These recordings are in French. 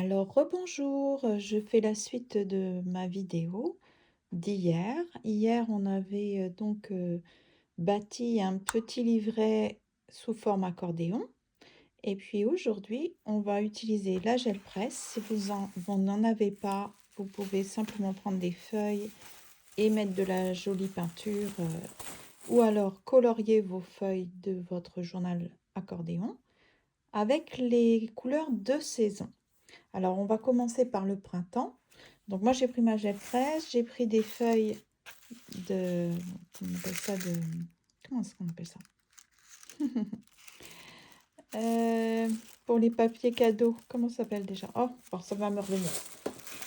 Alors, rebonjour, je fais la suite de ma vidéo d'hier. Hier, on avait bâti un petit livret sous forme accordéon. Et puis aujourd'hui, on va utiliser la gel presse. Si vous n'en avez pas, vous pouvez simplement prendre des feuilles et mettre de la jolie peinture ou alors colorier vos feuilles de votre journal accordéon avec les couleurs de saison. Alors, on va commencer par le printemps. Donc, moi, j'ai pris ma gel fraîche, j'ai pris des feuilles de... On appelle ça de... Comment est-ce qu'on appelle ça? Euh, pour les papiers cadeaux, comment ça s'appelle déjà? Oh, bon, ça va me revenir.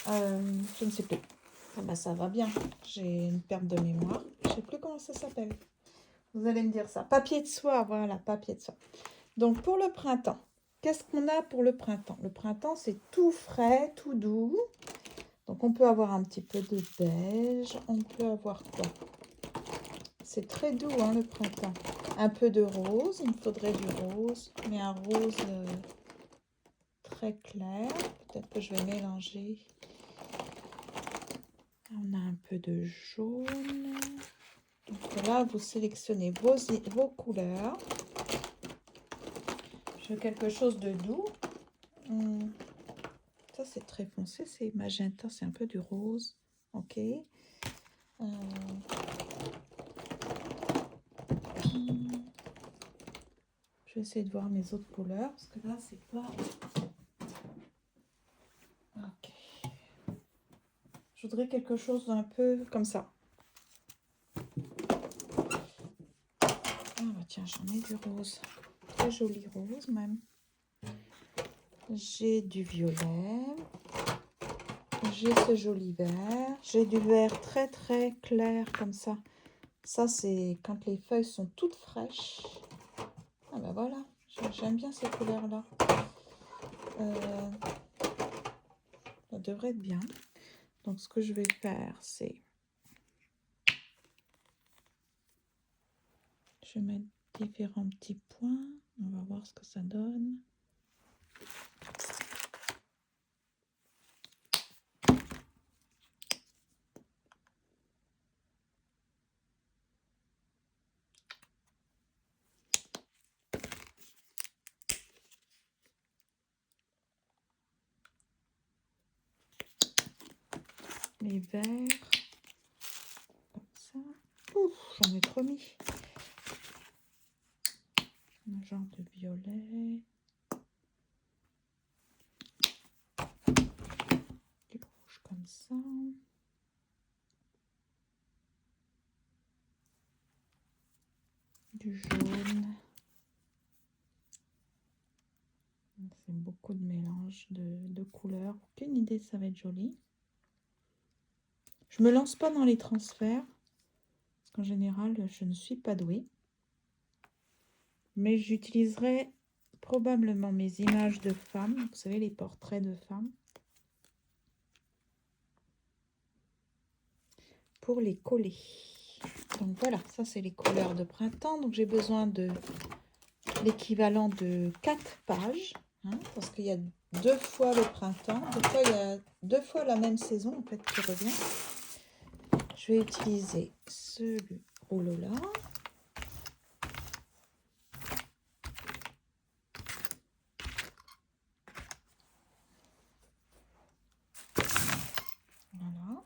Je ne sais plus. Ah bah, ça va bien. J'ai une perte de mémoire. Je ne sais plus comment ça s'appelle. Vous allez me dire ça. Papier de soie, voilà, papier de soie. Donc, pour le printemps, qu'est-ce qu'on a pour le printemps? Le printemps, c'est tout frais, tout doux. Donc, on peut avoir un petit peu de beige. On peut avoir quoi? C'est très doux, hein, le printemps. Un peu de rose. Il me faudrait du rose. Mais un rose très clair. Peut-être que je vais mélanger. On a un peu de jaune. Donc là, vous sélectionnez vos couleurs. Je veux quelque chose de doux. Ça, c'est très foncé. C'est magenta. C'est un peu du rose. Ok. Je vais essayer de voir mes autres couleurs parce que là, c'est pas... Ok. Je voudrais quelque chose d'un peu comme ça. Ah bah tiens, j'en ai du rose. Très joli rose même. J'ai du violet. J'ai ce joli vert. J'ai du vert très très clair comme ça. Ça, c'est quand les feuilles sont toutes fraîches. Ah bah voilà, j'aime bien ces couleurs-là. Ça devrait être bien. Donc, ce que je vais faire, c'est... Je vais mettre différents petits points. On va voir ce que ça donne. Les verts. Comme ça. Ouf, j'en ai trop mis. Un genre de violet. Du rouge comme ça. Du jaune. C'est beaucoup de mélange de couleurs. Aucune idée, ça va être joli. Je me lance pas dans les transferts. Parce qu'en général, je ne suis pas douée. Mais j'utiliserai probablement mes images de femmes. Vous savez, les portraits de femmes. Pour les coller. Donc voilà, ça c'est les couleurs de printemps. Donc j'ai besoin de l'équivalent de 4 pages. Hein, parce qu'il y a 2 fois le printemps. Des fois, il y a 2 fois la même saison en fait qui revient. Je vais utiliser ce rouleau-là. Voilà.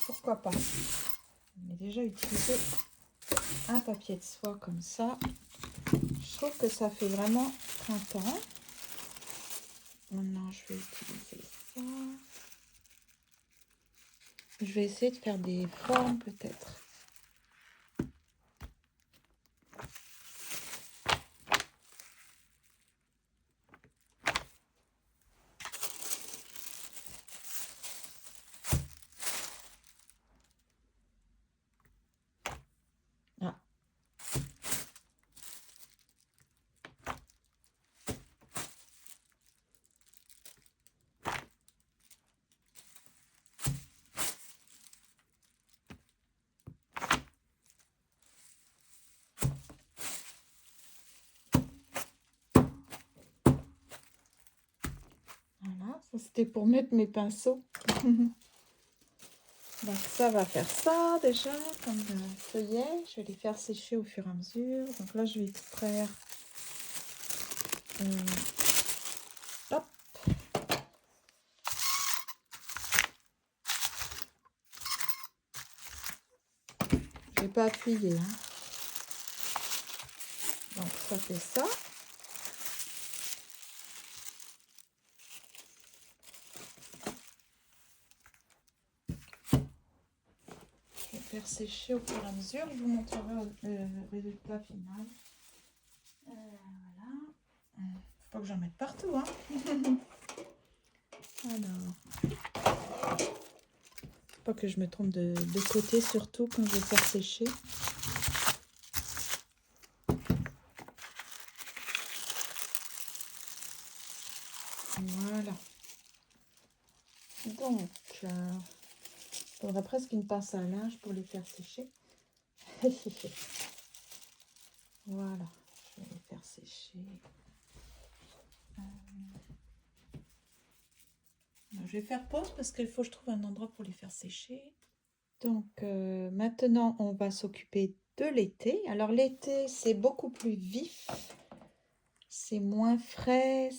Pourquoi pas? On a déjà utilisé un papier de soie comme ça. Je trouve que ça fait vraiment printemps. Maintenant, je vais utiliser ça. Je vais essayer de faire des formes peut-être. Ah. Ça, c'était pour mettre mes pinceaux. Donc ça va faire ça déjà, comme feuillet. Je vais les faire sécher au fur et à mesure. Donc là, je vais extraire. Hop. Je vais pas appuyer. Hein. Donc ça fait ça. Je vais faire sécher au fur et à mesure. Je vous montrerai le résultat final. Voilà. Faut pas que j'en mette partout. Hein. Alors. Faut pas que je me trompe de côté, surtout quand je vais faire sécher. Voilà. Donc, il faudrait presque une pince à linge pour les faire sécher. Voilà, je vais les faire sécher. Je vais faire pause parce qu'il faut que je trouve un endroit pour les faire sécher. Donc, maintenant, on va s'occuper de l'été. Alors, l'été, c'est beaucoup plus vif. C'est moins frais.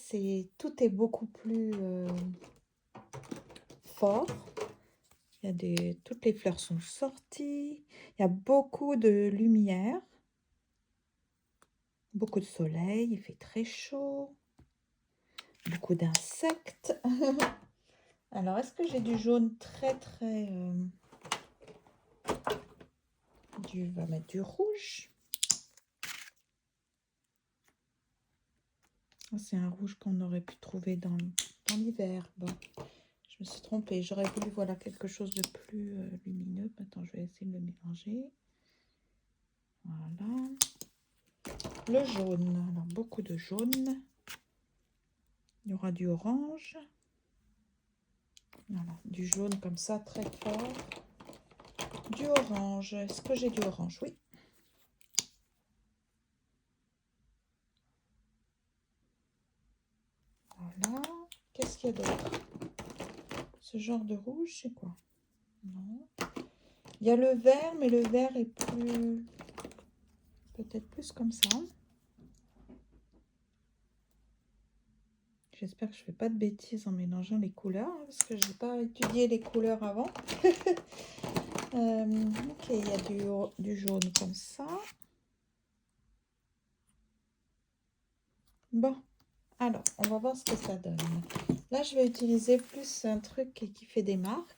Tout est beaucoup plus fort. Toutes les fleurs sont sorties. Il y a beaucoup de lumière. Beaucoup de soleil. Il fait très chaud. Beaucoup d'insectes. Alors, est-ce que j'ai du jaune très... On va mettre du rouge. C'est un rouge qu'on aurait pu trouver dans l'hiver. Bon, je me suis trompée. J'aurais voulu, voilà, quelque chose de plus lumineux. Maintenant, je vais essayer de le mélanger. Voilà. Le jaune. Alors, beaucoup de jaune. Il y aura du orange. Voilà, du jaune comme ça, très fort. Du orange. Est-ce que j'ai du orange? Oui. Voilà. Qu'est-ce qu'il y a d'autre? Ce genre de rouge, c'est quoi? Non. Il y a le vert, mais le vert est plus... peut-être plus comme ça. J'espère que je ne fais pas de bêtises en mélangeant les couleurs, hein, parce que je n'ai pas étudié les couleurs avant. Ok, il y a du jaune comme ça. Bon, alors, on va voir ce que ça donne. Là, je vais utiliser plus un truc qui fait des marques.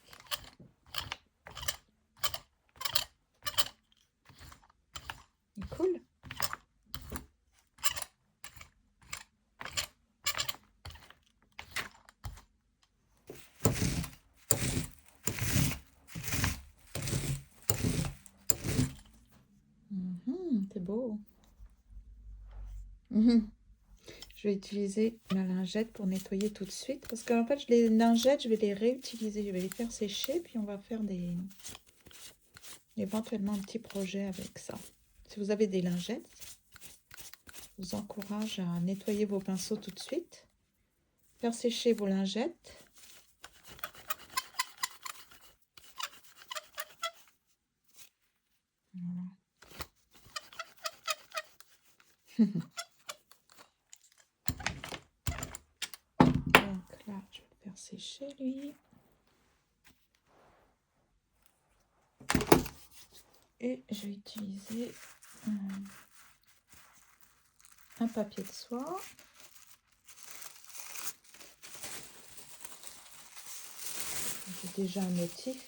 Cool. C'est beau. Je vais utiliser la lingette pour nettoyer tout de suite. Parce qu'en fait, les lingettes, je vais les réutiliser. Je vais les faire sécher. Puis on va faire éventuellement un petit projet avec ça. Si vous avez des lingettes, je vous encourage à nettoyer vos pinceaux tout de suite. Faire sécher vos lingettes. Voilà. Donc là, je vais le faire sécher lui. Et je vais utiliser un papier de soie. J'ai déjà un motif.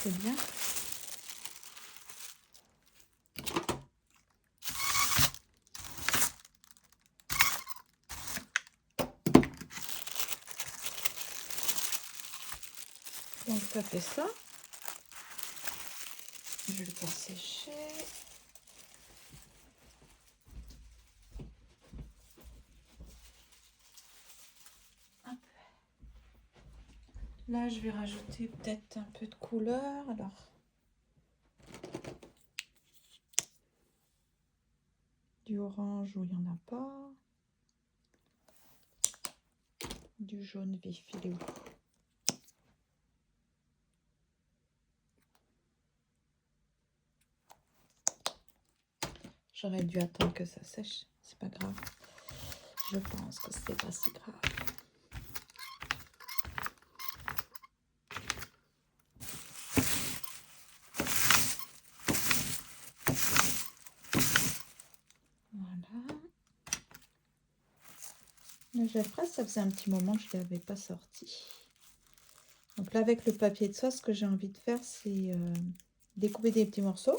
C'est bien. Donc ça fait ça. Je vais le faire sécher. Hop. Là, je vais rajouter peut-être un peu de couleur. Alors, du orange où il n'y en a pas. Du jaune vif, il est où? J'aurais dû attendre que ça sèche, c'est pas grave. Je pense que c'est pas si grave. Voilà. Le gel fraise, ça faisait un petit moment que je ne l'avais pas sorti. Donc là, avec le papier de soie, ce que j'ai envie de faire, c'est découper des petits morceaux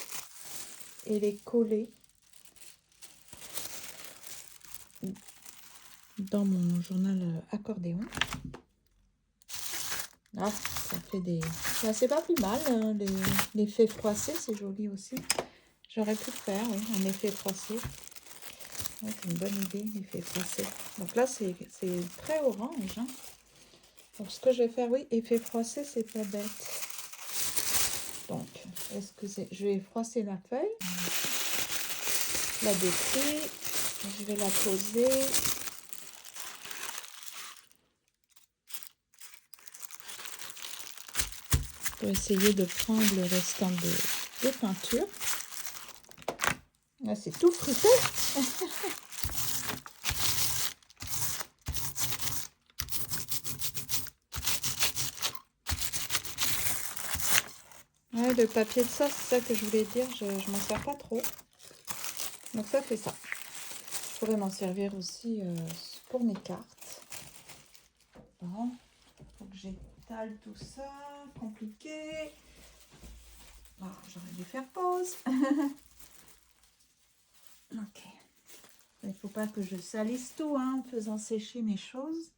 et les coller dans mon journal accordéon. Ah, ça fait des... Bah, c'est pas plus mal, hein, l'effet froissé, c'est joli aussi. J'aurais pu le faire, oui, un effet froissé. Ouais, c'est une bonne idée, l'effet froissé. Donc là, c'est très orange. Hein. Donc ce que je vais faire, oui, effet froissé, c'est pas bête. Donc, je vais froisser la feuille, la détruire, je vais la poser. Pour essayer de prendre le restant de peinture. Là, c'est tout fruité. Ouais, le papier de soie, c'est ça que je voulais dire, je m'en sers pas trop. Donc ça fait ça. Je pourrais m'en servir aussi pour mes cartes. Bon, faut que j'étale tout ça, compliqué. Bon, j'aurais dû faire pause. Ok. Il ne faut pas que je salisse tout hein, en faisant sécher mes choses.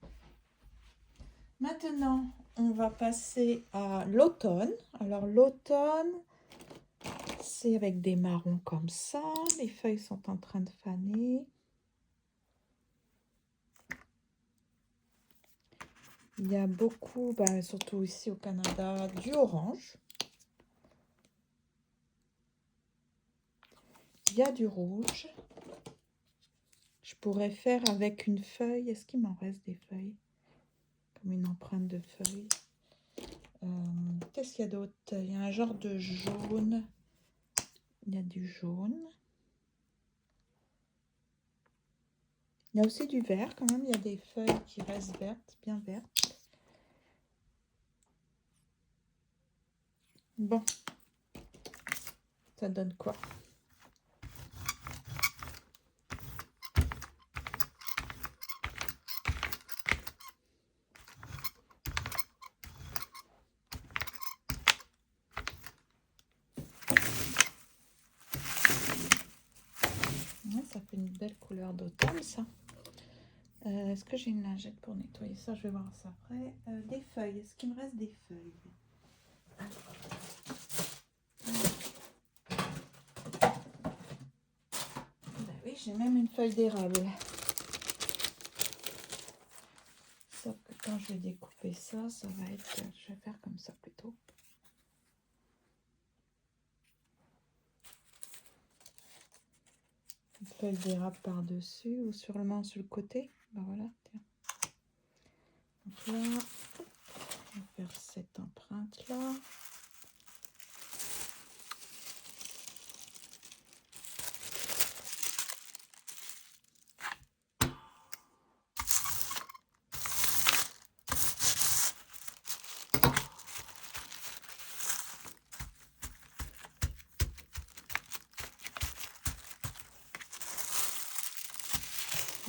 Maintenant, on va passer à l'automne. Alors l'automne, c'est avec des marrons comme ça. Les feuilles sont en train de faner. Il y a beaucoup, surtout ici au Canada, du orange. Il y a du rouge. Je pourrais faire avec une feuille. Est-ce qu'il m'en reste des feuilles? Comme une empreinte de feuille. Qu'est-ce qu'il y a d'autre? Il y a un genre de jaune. Il y a du jaune. Il y a aussi du vert quand même. Il y a des feuilles qui restent vertes, bien vertes. Bon. Ça donne quoi? Ouais, ça fait une belle couleur d'automne, ça. Est-ce que j'ai une lingette pour nettoyer ça? Je vais voir ça après. Des feuilles. Est-ce qu'il me reste des feuilles? Ben oui, j'ai même une feuille d'érable. Sauf que quand je vais découper ça, ça va être... Je vais faire comme ça plutôt. Une feuille d'érable par-dessus ou sûrement sur le côté. Ben voilà, tiens. Donc là, on va faire cette empreinte-là.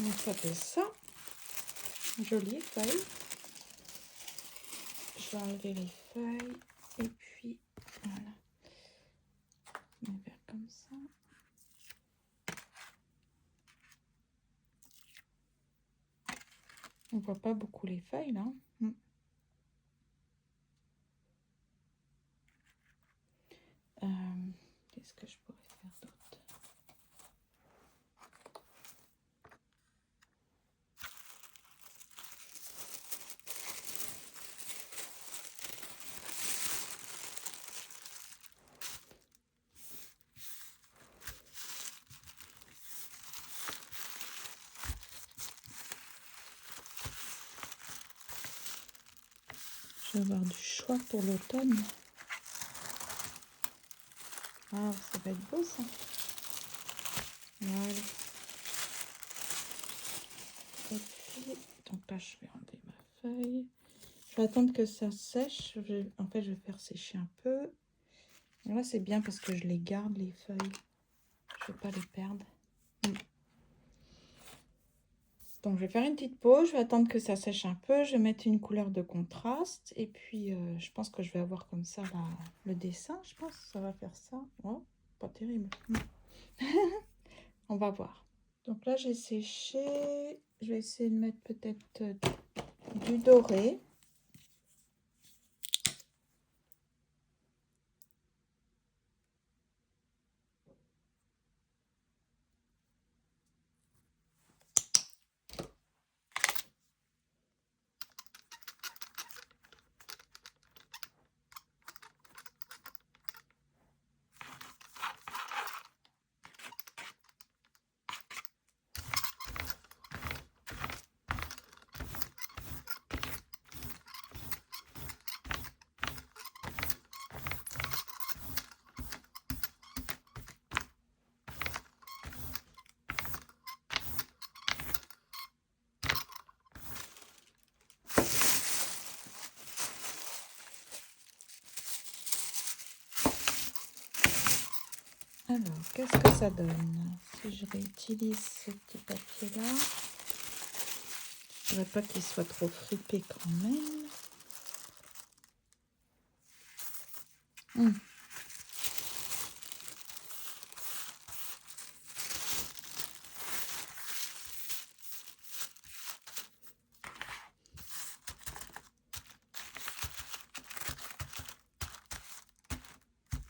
Donc ça fait ça. Jolie feuille. Je vais enlever les feuilles et puis voilà. On va faire comme ça. On voit pas beaucoup les feuilles là. Qu'est-ce que je pourrais faire d'autre? Je vais avoir du choix pour l'automne. Ah, ça va être beau ça. Voilà. Et puis, donc là, je vais enlever ma feuille. Je vais attendre que ça sèche. En fait, je vais faire sécher un peu. Et là, c'est bien parce que je les garde, les feuilles. Je ne veux pas les perdre. Donc, je vais faire une petite pause. Je vais attendre que ça sèche un peu. Je vais mettre une couleur de contraste. Et puis, je pense que je vais avoir comme ça le dessin. Je pense que ça va faire ça. Oh, pas terrible. On va voir. Donc là, j'ai séché. Je vais essayer de mettre peut-être du doré. Alors, qu'est-ce que ça donne si je réutilise ce petit papier-là? Je ne voudrais pas qu'il soit trop fripé quand même.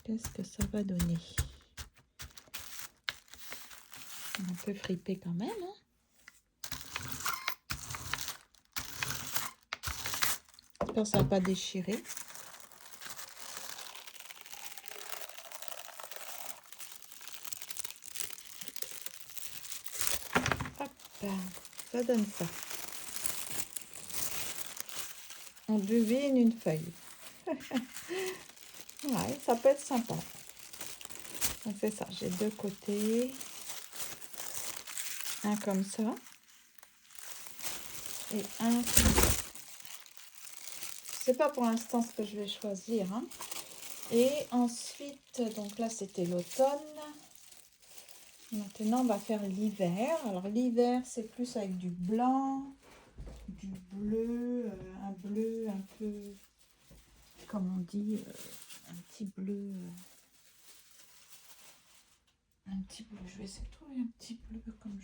Qu'est-ce que ça va donner? Un peu fripé quand même. J'espère que ça ne va pas déchirer. Hop, ça donne ça. On devine une feuille. Ouais, ça peut être sympa. Donc c'est ça, j'ai deux côtés. Un comme ça. Et un comme ça. Je sais pas pour l'instant ce que je vais choisir. Hein. Et ensuite, donc là c'était l'automne. Maintenant on va faire l'hiver. Alors l'hiver c'est plus avec du blanc, du bleu, un bleu un peu, comme on dit, un petit bleu. Un petit bleu. Je vais essayer de trouver un petit bleu comme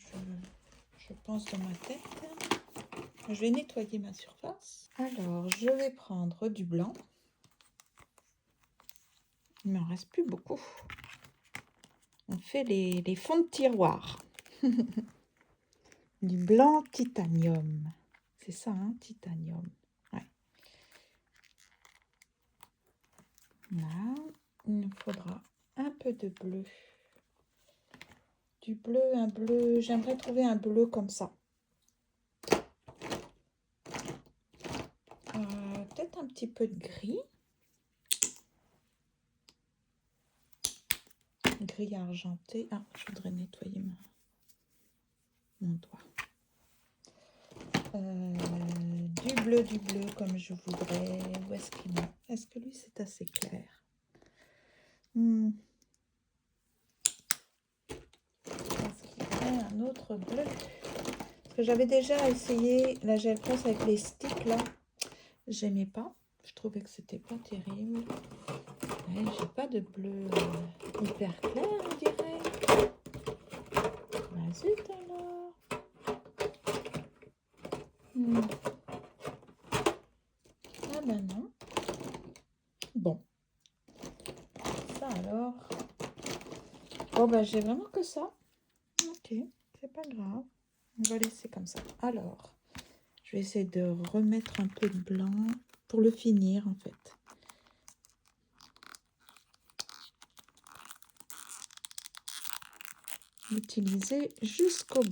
je pense dans ma tête. Je vais nettoyer ma surface. Alors, je vais prendre du blanc. Il ne m'en reste plus beaucoup. On fait les fonds de tiroir. Du blanc titanium. C'est ça, hein, titanium. Ouais. Là, il nous faudra un peu de bleu. Du bleu, un bleu. J'aimerais trouver un bleu comme ça. Peut-être un petit peu de gris. Gris argenté. Ah, je voudrais nettoyer mon doigt. Du bleu comme je voudrais. Où est-ce qu'il est? Est-ce que lui c'est assez clair? Est-ce qu'il y a un autre bleu? Parce que j'avais déjà essayé la gel presse avec les sticks là. J'aimais pas. Je trouvais que c'était pas terrible. Ouais, j'ai pas de bleu hyper clair, on dirait. Bah zut alors. Ah ben non. Bon. Ça alors. Bon ben j'ai vraiment que ça. Ok, c'est pas grave. On va laisser comme ça. Alors, je vais essayer de remettre un peu de blanc pour le finir en fait. L'utiliser jusqu'au bout.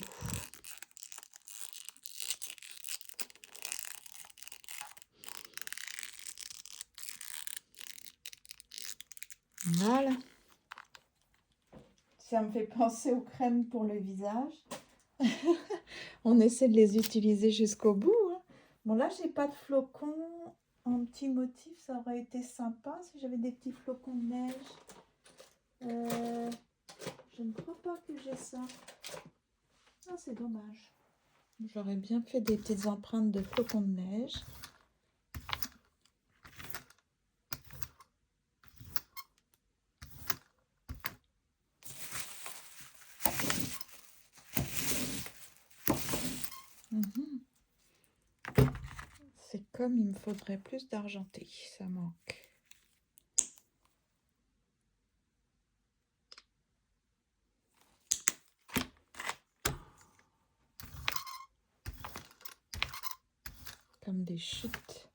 Voilà. Ça me fait penser aux crèmes pour le visage. On essaie de les utiliser jusqu'au bout, hein. Bon, là, j'ai pas de flocons en petit motif. Ça aurait été sympa si j'avais des petits flocons de neige. Je ne crois pas que j'ai ça. Ah, c'est dommage. J'aurais bien fait des petites empreintes de flocons de neige. Mhm. C'est comme il me faudrait plus d'argenté, ça manque. Comme des chutes.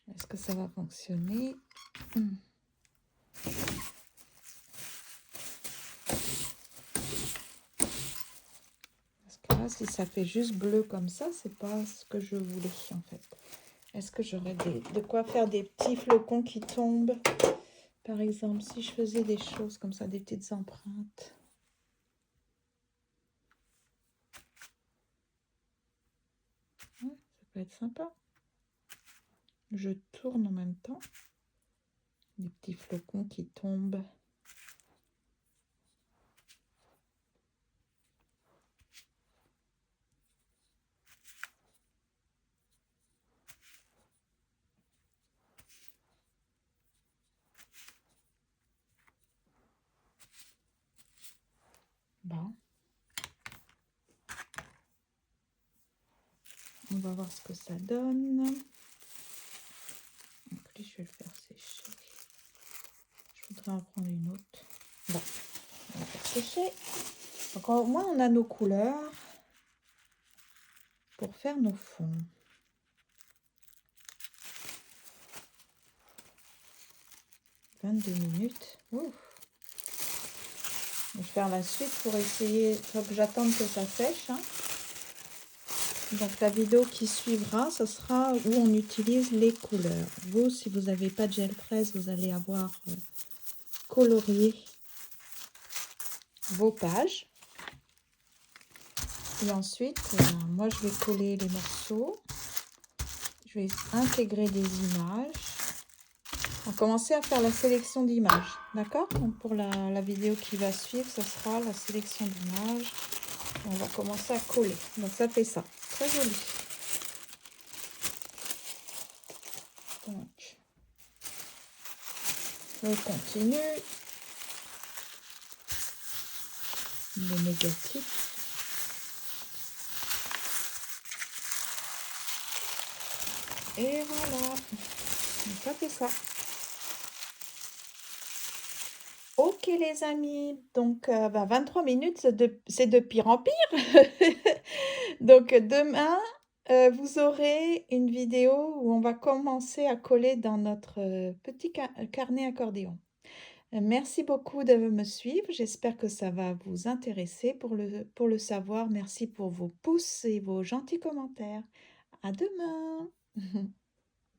Est-ce que ça va fonctionner? Parce que là, si ça fait juste bleu comme ça, c'est pas ce que je voulais en fait. Est-ce que j'aurais de quoi faire des petits flocons qui tombent? Par exemple, si je faisais des choses comme ça, des petites empreintes. Ouais, ça peut être sympa. Je tourne en même temps. Des petits flocons qui tombent. Bon. On va voir ce que ça donne. En plus, je vais le faire sécher. Je voudrais en prendre une autre. Bon, on va faire sécher. Donc au moins, on a nos couleurs pour faire nos fonds. « 22 minutes. Ouf. Je vais faire la suite pour essayer. Il faut que j'attende que ça sèche. Hein. Donc la vidéo qui suivra, ce sera où on utilise les couleurs. Vous, si vous n'avez pas de gel presse, vous allez avoir colorié vos pages. Et ensuite, moi je vais coller les morceaux. Je vais intégrer des images. On va commencer à faire la sélection d'images. D'accord? Donc pour la vidéo qui va suivre, ce sera la sélection d'images. On va commencer à coller. Donc ça fait ça. Très joli. Donc, on continue. Le négatif. Et voilà. Donc ça fait ça. Ok les amis, donc 23 minutes, c'est de pire en pire. Donc demain, vous aurez une vidéo où on va commencer à coller dans notre petit carnet accordéon. Merci beaucoup de me suivre, j'espère que ça va vous intéresser. Pour le savoir, merci pour vos pouces et vos gentils commentaires. À demain.